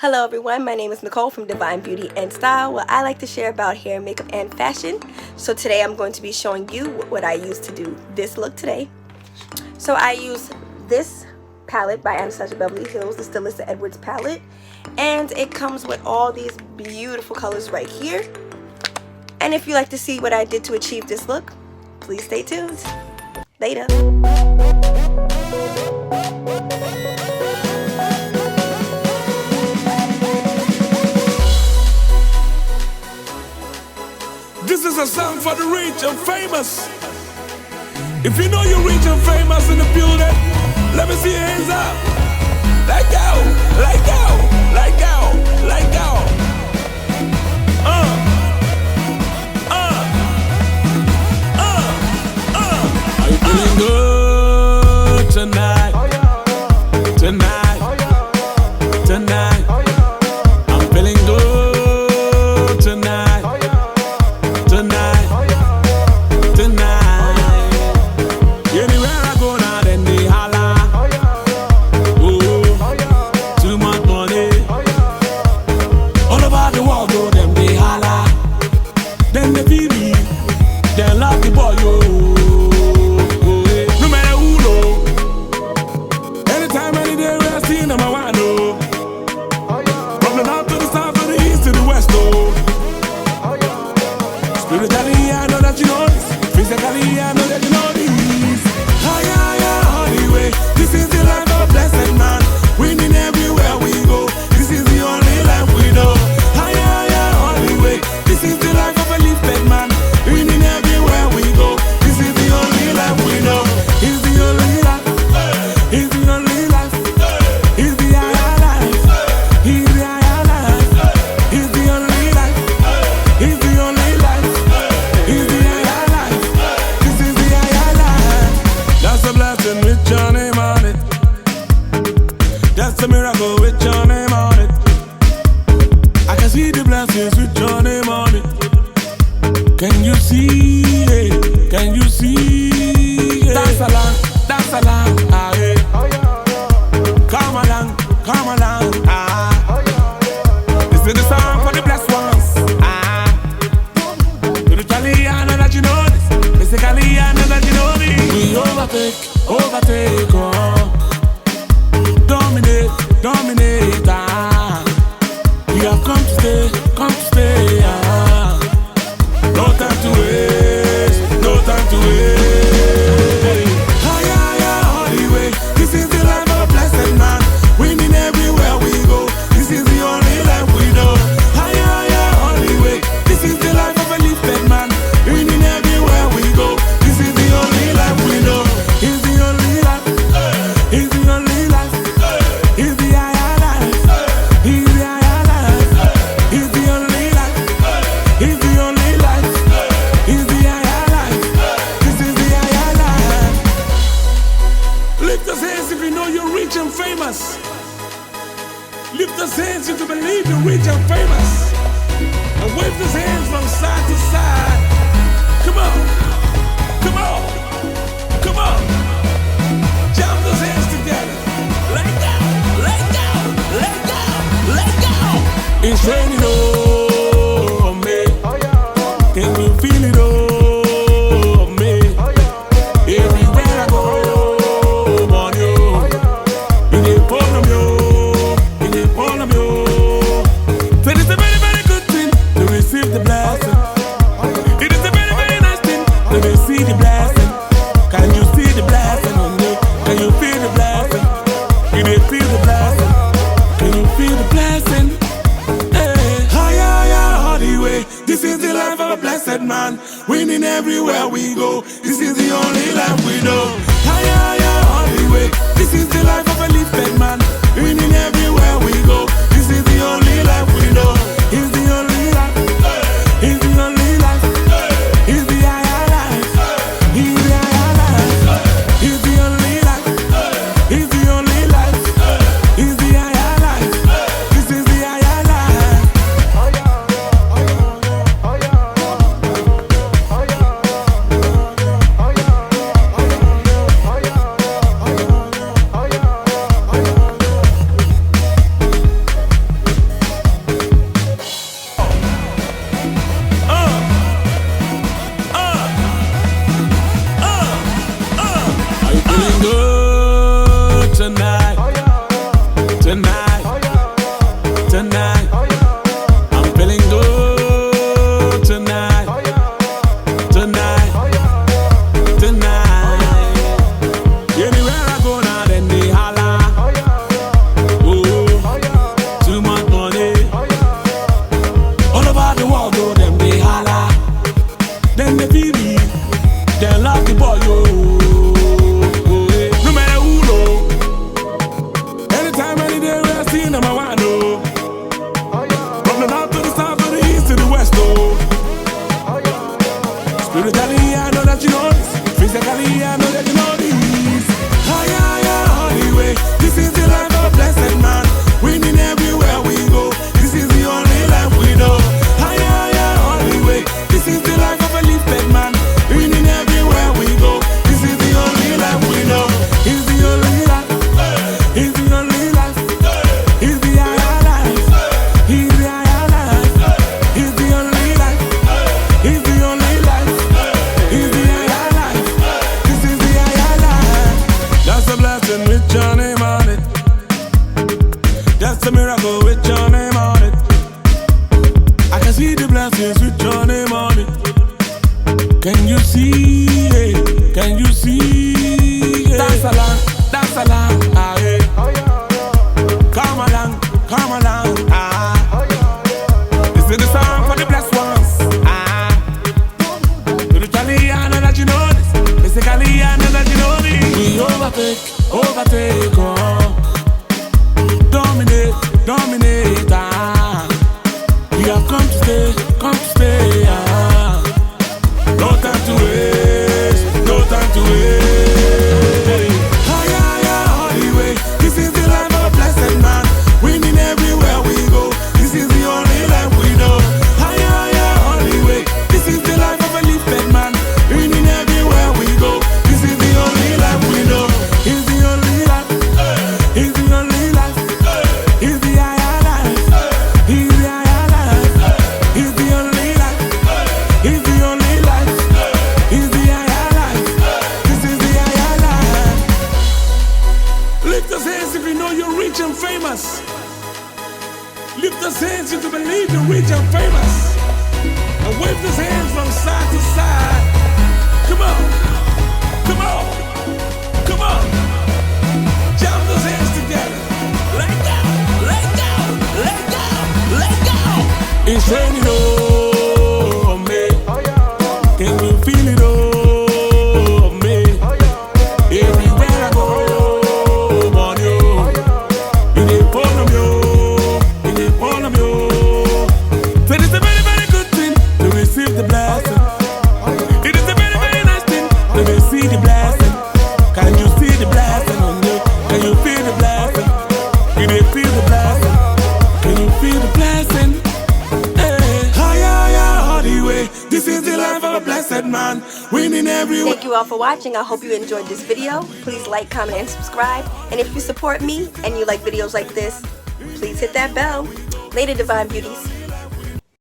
Hello everyone, my name is Nicole from Divine Beauty and Style, where I like to share about hair, makeup, and fashion. So today I'm going to be showing you what I use to do this look today. So I use this palette by Anastasia Beverly Hills, the Alyssa Edwards palette. And it comes with all these beautiful colors right here. And if you like to see what I did to achieve this look, please stay tuned. Later. This is a song for the rich and famous. If you know you're rich and famous in the building, let me see your hands up. Let go, let go, let go, let go. Are you feeling good tonight? Tonight, tonight. I'm feeling good tonight. Tonight, tonight. Anywhere I go now, then they holla. Oh, too much money. All about the world, oh, them they holla. Then they feel me, they love the boy, oh. No matter who, no. Anytime, any day, when I see them, I want to know. From the north to the south, to the east to the west, oh. Spiritually, I know that you know this. Physically, I know that you know this. Anyway, this is the life of a blessed man. Winning everywhere we go. This is the only life we know. Anyway, this is the life of a lifted man. Winning everywhere we go. This is the only life we know. It's the only life. It's the only life. It's the higher life. It's the higher life. It's the only life. It's the only life. It's the higher life. This is the higher life. That's a blessing with your name on it. That's a miracle with your name on it. I can see the blessings with your name on it. Can you see it? Can you see it? Dance along, ah, yeah. Come along, ah. This is the song for the blessed ones, ah. Spiritually, I know that you know this. Physically, I know that you know this. We overtake, oh. Dominate, ah. We have come to stay, ah. No time to waste, no time to waste. Anyway, this is the life of a blessed man. Winning everywhere we go. This is the only life we know. Anyway, this is the life of a lifted man. Winning everywhere we go. This is the only life we know. It's the only life. It's the only life. It's the higher life. It's the higher life. It's the only life. It's the only life. It's the higher life. This is the higher life. Lift those hands if you know you're rich and famous. Lift those hands if you believe you're rich and famous. And wave those hands from side to side. Come on. Come on. Come on. Jump those hands together. Let go. Let go. Let go. Let go. It's raining on me. Can you feel it on me? Everywhere I go, on you. In the bottom of you. In the bottom of you. So it's a very, very good thing to receive the blessing. It is a very, very nice thing to receive the blessing. Can you see the blessing on me? Can you feel the blessing? Can you feel the blessing? Can you feel the blessing? Anyway, this is the life of a blessed man. Winning everywhere we go. This is the only life we know. Anyway, this is the life of a lifted man. Winning everywhere we go. This is the only life we know. It's the only life. It's the only life. It's the higher life. It's the higher life. It's the only life. It's the only life. It's the higher life. This is the higher life. a miracle with your name on it. I can see the blessings with your name on it. Can you see it? Can you see it? Dance along, ah, yeah. Come along, ah. This is the song for the blessed ones, ah. Spiritually, I know that you know this. Physically, I know that you know this. We overtake, oh. Dominate, ah. We have come to stay, ah. No time to waste, no time to waste. All the way. This is the life of a blessed man. Winning everywhere we go. This is the only life we know. All the way. This is the life of a lifted man. Winning everywhere we go. This is the only life we know. It's the only life. It's the only life. It's the higher life. It's the higher life. It's the only life. It's the only life. It's the higher life. This is the higher life. Lift those hands if you know you're rich and famous. Lift those hands if you believe you're rich and famous. And wave those hands from side to side. Come on. Come on. Come on. Jump those hands together. Let go. Let go. Let go. Let go. It's raining on me. Can you feel it on me? Everywhere I go, on you. You didn't follow me, you didn't follow me. So it is a very, very good thing to receive the blessing. It is a very, very nice thing to receive the blessing. Can you see the blessing on you? Can you feel the blessing? You didn't feel the blessing. Can you feel the blessing? Hey, higher, all the way. This is the life of a blessed man. Winning everywhere. Thank you all for watching. I hope you enjoyed this video. Please like, comment, and subscribe. And if you support me and you like videos like this, please hit that bell. Later, Divine Beauties.